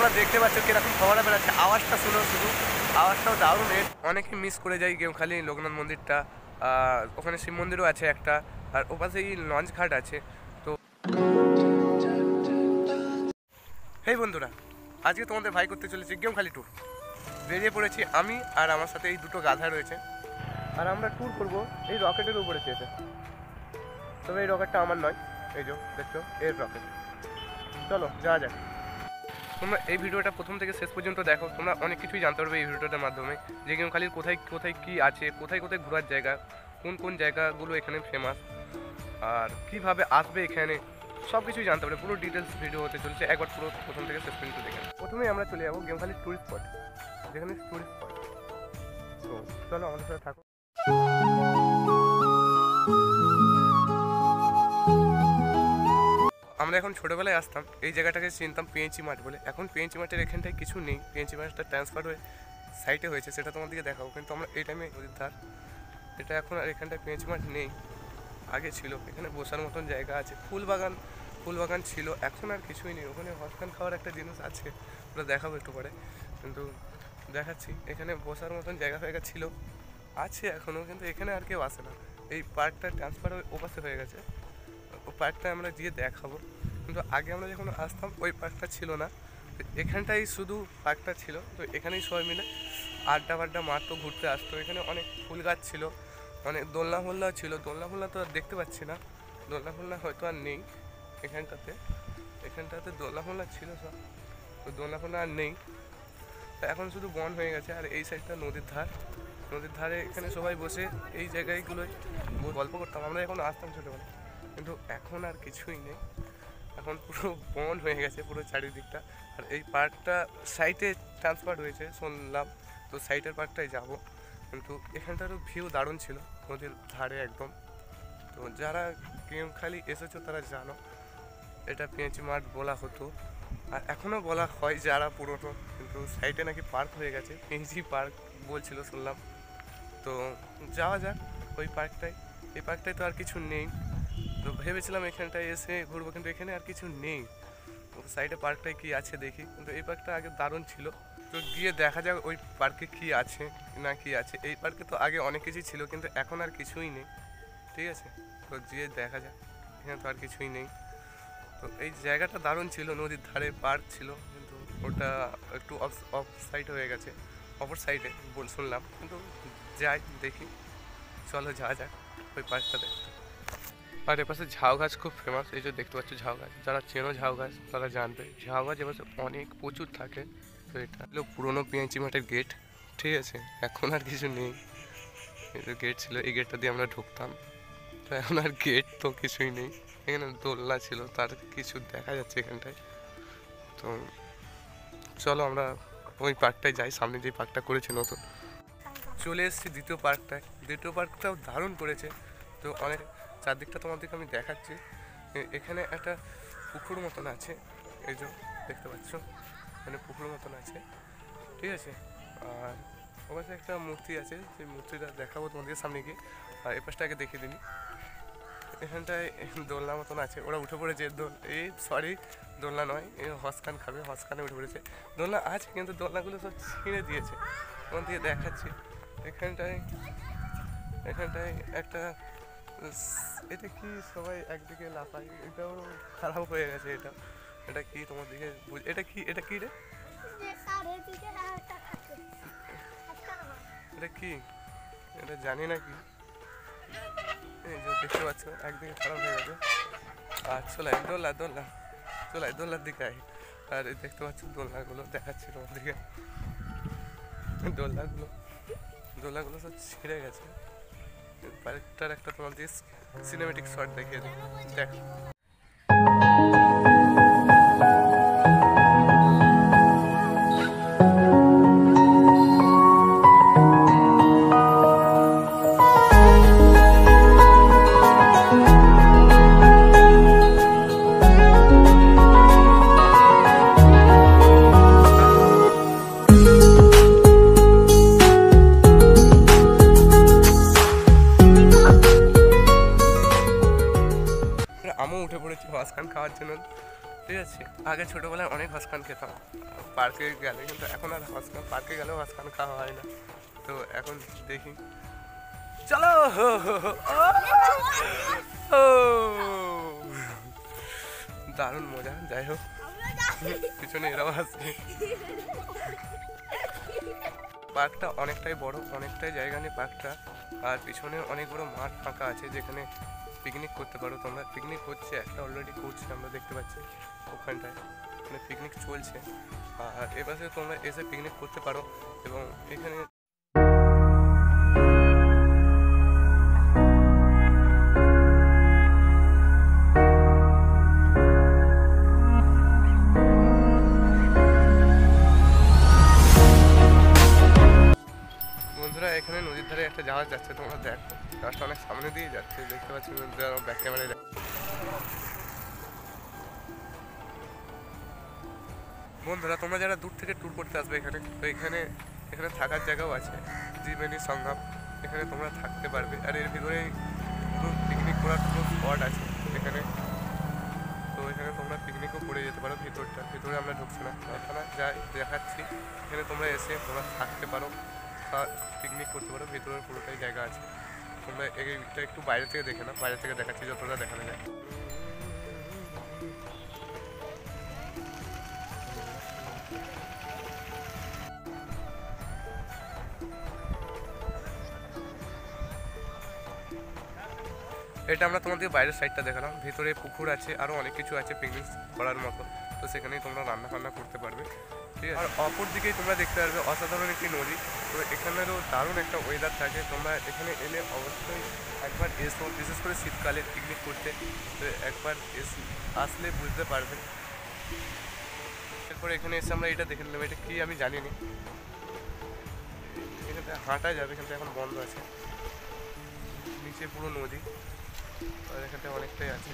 তোমরা দেখতে পাচ্ছ কিরকম ফোয়ারা বেড়াচ্ছে, আওয়াজটা শুনো শুধু, আওয়াজটাও দারুণ। অনেকে মিস করে যায় গেমখালি লোকনাথ মন্দিরটা, ওখানে শিব মন্দিরও আছে একটা, আর ওপাশেই লঞ্চ ঘাট আছে। তো হেই বন্ধুরা, আজকে তোমাদের ভাই করতে চলেছি গেমখালি ট্যুর। বেরিয়ে পড়েছি আমি আর আমার সাথে এই দুটো গাধা রয়েছে, আর আমরা ট্যুর করবো এই রকেটের উপরে চেয়েছে। তবে এই রকেটটা আমার নয়, এই যে দেখছো এর রকেট। চলো যাওয়া যাক। তোমরা এই ভিডিওটা প্রথম থেকে শেষ পর্যন্ত দেখো, তোমরা অনেক কিছুই জানতে পারবে এই ভিডিওটার মাধ্যমে, যে গেমখালির কোথায় কোথায় কী আছে, কোথায় কোথায় ঘোরার জায়গা, কোন কোন জায়গাগুলো এখানে ফেমাস, আর কিভাবে আসবে এখানে, সব কিছুই জানতে পারবে। পুরো ডিটেলস ভিডিও হতে চলেছে, একবার পুরো প্রথম থেকে শেষ পর্যন্ত দেখে। প্রথমেই আমরা চলে যাবো গেমখালির টুরিস্ট স্পট, যেখানে টুরিস্ট স্পট। তো চলো আমাদের সাথে থাকো। আমরা এখন ছোটোবেলায় আসতাম, এই জায়গাটাকে চিনতাম পিএনজি মাঠ বলে। এখন পিএনজি মাঠের এখানটায় কিছু নেই, পিএনজি মাঠটা ট্রান্সফার হয়ে সাইটে হয়েছে, সেটা তোমাদেরকে দেখাবো। কিন্তু আমরা এই টাইমে নদীর ধার, এটা এখন আর এখানটায় পিএনজি মাঠ নেই, আগে ছিল। এখানে বসার মতন জায়গা আছে, ফুল বাগান ছিল, এখন আর কিছুই নেই। ওখানে হসখান খাওয়ার একটা জিনিস আছে, ওটা দেখাবো একটু পরে, কিন্তু দেখাচ্ছি। এখানে বসার মতন জায়গা ছিল, আছে এখনও, কিন্তু এখানে আর কেউ আসে না। এই পার্কটা ট্রান্সফার হয়ে ওপাশে হয়ে গেছে, ও পার্কটা আমরা গিয়ে দেখাবো। কিন্তু আগে আমরা যখন আসতাম ওই পার্কটা ছিল না, এখানটাই শুধু পার্কটা ছিল। তো এখানেই সবাই মিলে আড্ডা মারতো, ঘুরতে আসতো। এখানে অনেক ফুল গাছ ছিল, অনেক দোলনা ফোলনাও ছিল। দোলনা ফোলনা তো আর দেখতে পাচ্ছি না, দোলনা ফোলনা হয়তো আর নেই এখানটাতে দোলনা ফোলনা ছিল সব, তো দোলনা ফোলনা আর নেই, এখন শুধু বন হয়ে গেছে। আর এই সাইডটা নদীর ধারে এখানে সবাই বসে এই জায়গাগুলোয় গল্প করতাম আমরা যখন আসতাম ছোটোবেলায়। কিন্তু এখন আর কিছুই নেই, এখন পুরো বন হয়ে গেছে পুরো চারিদিকটা। আর এই পার্কটা সাইটে ট্রান্সফার হয়েছে শুনলাম, তো সাইটের পার্কটাই যাব। কিন্তু এখানটারও ভিউ দারুণ ছিল, নদীর ধারে একদম। তো যারা গেমখালি এসেছো তারা জানো, এটা পিএনজি মাঠ বলা হতো, আর এখনও বলা হয় যারা পুরোনো। কিন্তু সাইটে নাকি পার্ক হয়ে গেছে, পিএনজি পার্ক বলছিল শুনলাম। তো যাওয়া যাক ওই পার্কটায়। এই পার্কটায় তো আর কিছু নেই, তো ভেবেছিলাম এখানটায় এসে ঘুরবো, কিন্তু এখানে আর কিছু নেই। সাইডে পার্কটায় কি আছে দেখি, কিন্তু এই পার্কটা আগে দারুণ ছিল। তো গিয়ে দেখা যাক ওই পার্কে কি আছে না কি আছে। এই পার্কে তো আগে অনেক কিছুই ছিল, কিন্তু এখন আর কিছুই নেই, ঠিক আছে। তো গিয়ে দেখা যাক, এখানে তো আর কিছুই নেই। তো এই জায়গাটা দারুণ ছিল, নদীর ধারে পার্ক ছিল, কিন্তু ওটা একটু অফ সাইড হয়ে গেছে, অপর সাইডে শুনলাম। কিন্তু যাই দেখি, চলো যাওয়া যাক ওই পার্কটা দেখতে। আর এপাশে ঝাউ গাছ খুব ফেমাস, এই যে দেখতে পাচ্ছ ঝাউ গাছ, যারা চেনো ঝাউ গাছ তারা জানবে। ঝাউ গাছ এপাশে অনেক প্রচুর থাকে। তো এটা হলো পুরোনো পিএনজি মাঠের গেট, ঠিক আছে। এখন আর কিছু নেই, এই যে গেট ছিল, এই গেটটা দিয়ে আমরা ঢুকতাম। তো এখন আর গেট তো কিছুই নেই। এখানে দোলনা ছিল, তার কিছু দেখা যাচ্ছে এখানটায়। তো চলো আমরা ওই পার্কটায় যাই, সামনে যে পার্কটা করেছে নতুন। চলে এসেছি দ্বিতীয় পার্কটাও দারুণ করেছে। তো অনেক চারদিকটা তোমাদেরকে আমি দেখাচ্ছি। এখানে একটা পুকুর মতন আছে, এই যে দেখতে পাচ্ছ, এখানে পুকুর মতন আছে, ঠিক আছে। আর ওখানে একটা মূর্তি আছে, সেই মূর্তিটা দেখাবো তোমাদেরকে সামনে গিয়ে। আর এ পাশটাকে দেখিয়ে দিই, এখানটায় দোলনা মতন আছে, ওরা উঠে পড়েছে। দোলনা নয়, এই হসখান খাবে, হসখানে উঠে পড়েছে। দোলনা আছে, কিন্তু দোলনাগুলো সব ছিঁড়ে দিয়েছে, ওখান থেকে দেখাচ্ছি। এখানটায় একটা, এটা কি সবাই একদিকে লাফায়, এটাও খারাপ হয়ে গেছে। এটা কি তোমার দিকে, এটা কি রে, এটা কি, এটা জানি না কি। এই যে দেখতে পাচ্ছ একদিকে খারাপ হয়ে গেছে। আর চলাই দোলনার দিকে আয়। আর দেখতে পাচ্ছ দোলনাগুলো দেখাচ্ছি তোমাদেরকে, দোলনাগুলো সব ছিঁড়ে গেছে। পার্কটার একটা তোমাদের সিনেমেটিক শট দেখিয়ে দিই, দেখ। আমও উঠে পড়েছি হসখান খাওয়ার জন্য। ঠিক আছে। আগে ছোটোবেলায় অনেক হাঁসখান খেতাম পার্কে গেলে, কিন্তু এখন আর হাঁসখান পার্কে গেলেও হাঁসখান খাওয়া হয় না। তো এখন দেখি, চলো ও দারুণ মজা। যাই হোক, পিছনে এরাও আসছে। পার্কটা অনেকটাই বড়, অনেকটাই জায়গা নিয়ে পার্কটা। আর পিছনে অনেক বড় মাঠ ফাঁকা আছে যেখানে পিকনিক করতে পারো তোমরা। পিকনিক হচ্ছে, একটা অলরেডি করছে, আমরা দেখতে পাচ্ছি ওখানটায় মানে পিকনিক চলছে। আর এপাশে তোমরা এসে পিকনিক করতে পারো। এবং এখানে বন্ধুরা, এখানে নদীর ধারে একটা জাহাজ যাচ্ছে, তোমরা দেখো জাহাজটা অনেক সামনে দিয়ে যাচ্ছে, দেখতে পাচ্ছি ব্যাক ক্যামেরায়। বন্ধুরা, তোমরা যারা দূর থেকে ট্যুর করতে আসবে এখানে, তো এখানে থাকার জায়গাও আছে, ত্রিবেণী সঙ্গম, এখানে তোমরা থাকতে পারবে। আর এর ভিতরে পিকনিক করার কোনো স্পট আছে এখানে, তো এখানে তোমরা পিকনিকও করে যেতে পারো। ভিতরে আমরা ঢুকছি না, এখানে যাই দেখাচ্ছি। এখানে তোমরা এসে তোমরা থাকতে পারো, পিকনিক করতে পারো। ভিতরে পুরোটাই জায়গা আছে, তোমরা এইটা একটু বাইরে থেকে দেখে না, বাইরে থেকে দেখাচ্ছি যতটা দেখানো যায়। এটা আমরা তোমাদের বাইরের সাইডটা দেখালাম, ভিতরে পুকুর আছে, আরও অনেক কিছু আছে পিকনিক করার মতো, তো সেখানেই তোমরা রান্না বান্না করতে পারবে। ঠিক আছে। আর অপর দিকেই তোমরা দেখতে পারবে অসাধারণ একটি নদী। তো এখানেরও দারুণ একটা ওয়েদার থাকে, তোমরা এখানে এলে অবশ্যই একবার এসো, বিশেষ করে শীতকালে পিকনিক করতে। তো একবার আসলে বুঝতে পারবে। এরপরে এখানে এসে আমরা এটা দেখে নিলাম, এটা কি আমি জানি না, এখানটা হাঁটা যাবে, এখানটা এখন বন্ধ আছে। নিচে পুরো নদী, আর এখানটা অনেকটাই আছে।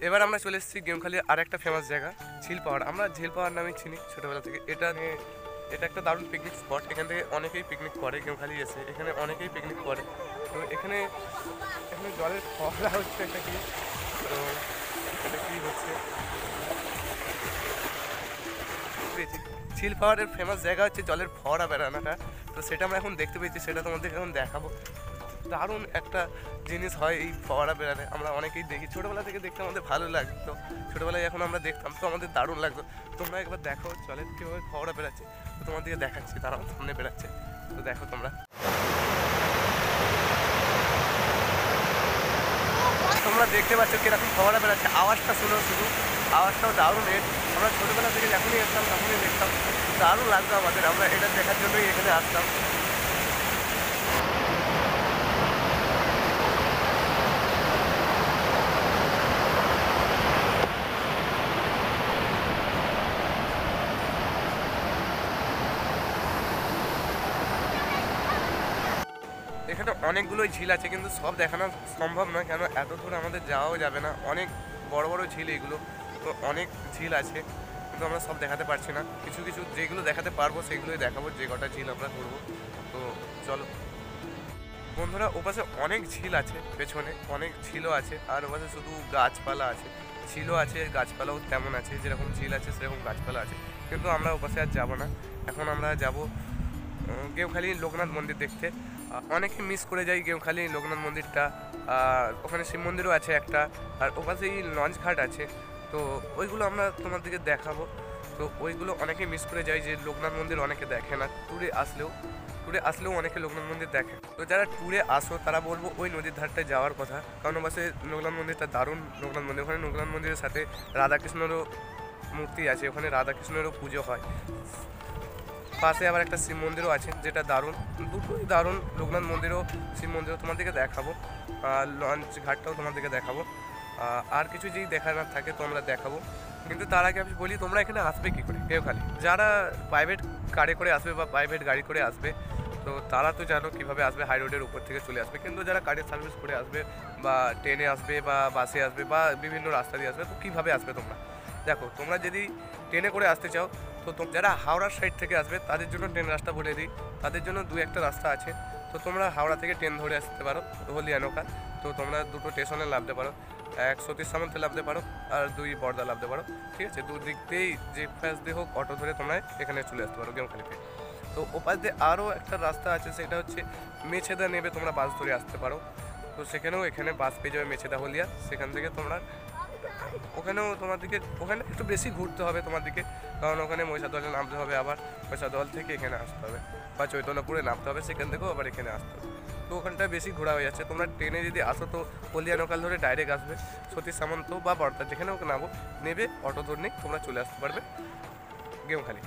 এবার আমরা চলে এসেছি গেমখালির আর একটা ফেমাস জায়গা ঝিল পাহাড়। আমরা ঝিল পাহাড় নামে চিনি ছোটোবেলা থেকে। এটা একটা দারুণ পিকনিক স্পট, এখান থেকে অনেকেই পিকনিক করে, গেমখালি এসে এখানে অনেকেই পিকনিক করে। তো এখানে জলের ফোয়ারা হচ্ছে, একটা কি, তো এটা কি হচ্ছে, ঝিল পাহাড়ের ফেমাস জায়গা হচ্ছে জলের ফোয়ারা বেড়ানোটা। তো সেটা আমরা এখন দেখতে পেয়েছি, সেটা তোমাদের এখন দেখাবো। দারুণ একটা জিনিস হয় এই ফোয়ারা বেড়ালে, আমরা অনেকেই দেখি, ছোটোবেলা থেকে দেখতে আমাদের ভালো লাগতো। ছোটোবেলায় যখন আমরা দেখতাম তো আমাদের দারুণ লাগতো। তোমরা একবার দেখো জলের কীভাবে ফোয়ারা বেড়াচ্ছে, তো তোমাদেরকে দেখাচ্ছি, তারা সামনে বেড়াচ্ছে, তো দেখো তোমরা দেখতে পাচ্ছ কিরকম ফোয়ারা বেড়াচ্ছে। আওয়াজটা শুনো, শুধু আওয়াজটাও দারুণ। আমরা ছোটোবেলা থেকে যখনই আসতাম তখনই দেখতাম, দারুণ লাগতো আমাদের, আমরা এটা দেখার জন্যই এখানে আসতাম। এখানে অনেকগুলোই ঝিল আছে, কিন্তু সব দেখানো সম্ভব নয়, কেন এত দূর আমাদের যাওয়াও যাবে না। অনেক বড় বড় ঝিল এগুলো, তো অনেক ঝিল আছে, কিন্তু আমরা সব দেখাতে পারছি না। কিছু কিছু যেগুলো দেখাতে পারবো সেগুলোই দেখাবো, যে কটা ঝিল আমরা ঘুরবো। তো চলো বন্ধুরা, ওপাশে অনেক ঝিল আছে, পেছনে অনেক ঝিলও আছে, আর ওপাশে শুধু গাছপালা আছে। ঝিলও আছে, গাছপালাও তেমন আছে, যেরকম ঝিল আছে সেরকম গাছপালা আছে, কিন্তু আমরা ওপাশে আর যাবো না। এখন আমরা যাবো গেমখালি লোকনাথ মন্দির দেখতে। অনেকে মিস করে যায় গেমখালি লোকনাথ মন্দিরটা, ওখানে শিব মন্দিরও আছে একটা, আর ওপাশেই লঞ্চ ঘাট আছে, তো ওইগুলো আমরা তোমাদেরকে দেখাবো। তো ওইগুলো অনেকে মিস করে যায়, যে লোকনাথ মন্দির অনেকে দেখে না, ট্যুরে আসলেও অনেকে লোকনাথ মন্দির দেখে। তো যারা ট্যুরে আসো তারা বলবো ওই নদীর ধারটায় যাওয়ার কথা, কারণ ওপাশে লোকনাথ মন্দিরটা দারুণ। লোকনাথ মন্দির, ওখানে লোকনাথ মন্দিরের সাথে রাধাকৃষ্ণেরও মূর্তি আছে, ওখানে রাধাকৃষ্ণেরও পুজো হয়। পাশে আবার একটা শিব মন্দিরও আছে, যেটা দারুণ, দুটোই দারুণ। লোকনাথ মন্দিরও শিব মন্দিরও তোমাদেরকে দেখাবো, লঞ্চ ঘাটটাও তোমাদেরকে দেখাবো, আর কিছু যদি দেখানোর থাকে তো আমরা দেখাবো। কিন্তু তার আগে আমি বলি, তোমরা এখানে আসবে কী করে গেমখালি? যারা প্রাইভেট কারে করে আসবে বা প্রাইভেট গাড়ি করে আসবে, তো তারা তো জানো কীভাবে আসবে, হাই রোডের উপর থেকে চলে আসবে। কিন্তু যারা গাড়ির সার্ভিস করে আসবে, বা ট্রেনে আসবে, বা বাসে আসবে, বা বিভিন্ন রাস্তা দিয়ে আসবে, তো কীভাবে আসবে তোমরা দেখো। তোমরা যদি ট্রেনে করে আসতে চাও, তো যারা হাওড়ার সাইড থেকে আসবে তাদের জন্য ট্রেন রাস্তা বলে দিই, তাদের জন্য দু একটা রাস্তা আছে। তো তোমরা হাওড়া থেকে ট্রেন ধরে আসতে পারো হলিয়ানোকা, তো তোমরা দুটো স্টেশনে নামতে পারো। এক সতীশ সামন্তে নামতে পারো আর 2 বর্দা নামতে পারো, ঠিক আছে। দুদিক দিয়েই যে পাশ দিয়ে হোক অটো ধরে তোমরা এখানে চলে আসতে পারো গেমখালিতে। তো ওপাশ দিয়ে আরও একটা রাস্তা আছে, সেটা হচ্ছে মেছেদা নেবে তোমরা বাস ধরে আসতে পারো। তো সেখানেও এখানে বাস পেয়ে যাবে মেছেদা হলিয়া, সেখান থেকে তোমরা ওখানেও তোমাদেরকে ওখানে একটু বেশি ঘুরতে হবে তোমাদেরকে, কারণ ওখানে মহিষাদলে নামতে হবে, আবার মহিষাদল থেকে এখানে আসতে হবে, বা চৈতন্যপুরে নামতে হবে, সেখান থেকেও আবার এখানে আসতে হবে। তো ওখানটা বেশি ঘোরা হয়ে যাচ্ছে। তোমরা ট্রেনে যদি আসো তো হলিয়া লোকাল ধরে ডাইরেক্ট আসবে সতীশ সামন্ত বা বর্দা, যেখানে ওকে নামো নেবে অটো ধরে নিয়ে তোমরা চলে আসতে পারবে গেমখালি।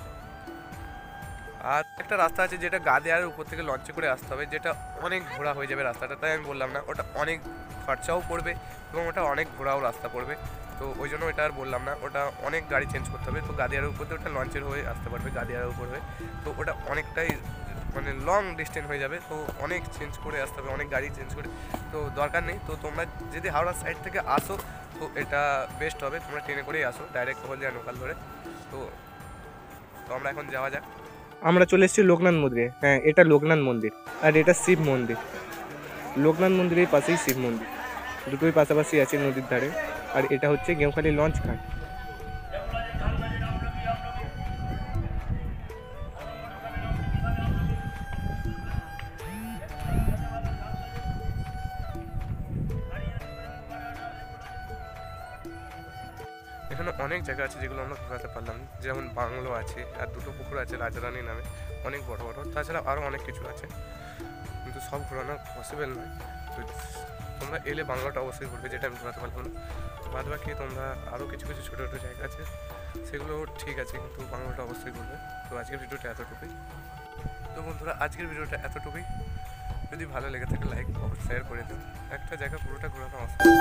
আর একটা রাস্তা আছে যেটা গাদেয়ার উপর থেকে লঞ্চে করে আসতে হবে, যেটা অনেক ঘোরা হয়ে যাবে রাস্তাটা, তাই আমি বললাম না। ওটা অনেক খরচাও পড়বে এবং ওটা অনেক ঘোরাও রাস্তা পড়বে, তো ওই জন্য এটা আর বললাম না। ওটা অনেক গাড়ি চেঞ্জ করতে হবে, তো গাদিয়ার উপর দিয়ে ওটা লঞ্চের হয়ে আসতে পারবে গাদিয়ার উপর হয়ে। তো ওটা অনেকটাই মানে লং ডিস্টেন্স হয়ে যাবে, তো অনেক চেঞ্জ করে আসতে হবে, অনেক গাড়ি চেঞ্জ করে, তো দরকার নেই। তো তোমরা যদি হাওড়া সাইড থেকে আসো তো এটা বেস্ট হবে, তোমরা ট্রেনে করেই আসো ডাইরেক্ট হলদিয়া লোকাল ধরে। তো তো আমরা এখন যাওয়া যাক। আমরা চলে এসেছি লোকনাথ মন্দিরে। হ্যাঁ, এটা লোকনাথ মন্দির আর এটা শিব মন্দির। লোকনাথ মন্দিরের পাশেই শিব মন্দির, দুটোই পাশাপাশি আছে নদীর ধারে। আর এটা হচ্ছে গেমখালি লঞ্চ ঘাট। এখানে অনেক জায়গা আছে যেগুলো আমরা ঘোরাতে পারলাম, যেমন বাংলো আছে আর 2টো পুকুর আছে রাজারানী নামে, অনেক বড় বড়। তাছাড়া আরও অনেক কিছু আছে, কিন্তু সব ঘোরানো পসিবল নয়। তো তোমরা এলে বাংলাটা অবশ্যই ঘুরবে, যেটা আমি ঘোরাতে পারলাম না। বাদ বাকি তোমরা আরও কিছু কিছু ছোটো ছোটো জায়গা আছে, সেগুলো ঠিক আছে, কিন্তু বাংলাটা অবশ্যই ঘুরবে। তো আজকের ভিডিওটা এতটুকুই। তো বন্ধুরা, আজকের ভিডিওটা এতটুকুই। যদি ভালো লেগে থাকে লাইক অবশ্যই শেয়ার করে দিন। একটা জায়গা পুরোটা ঘোরানো অসম্ভব।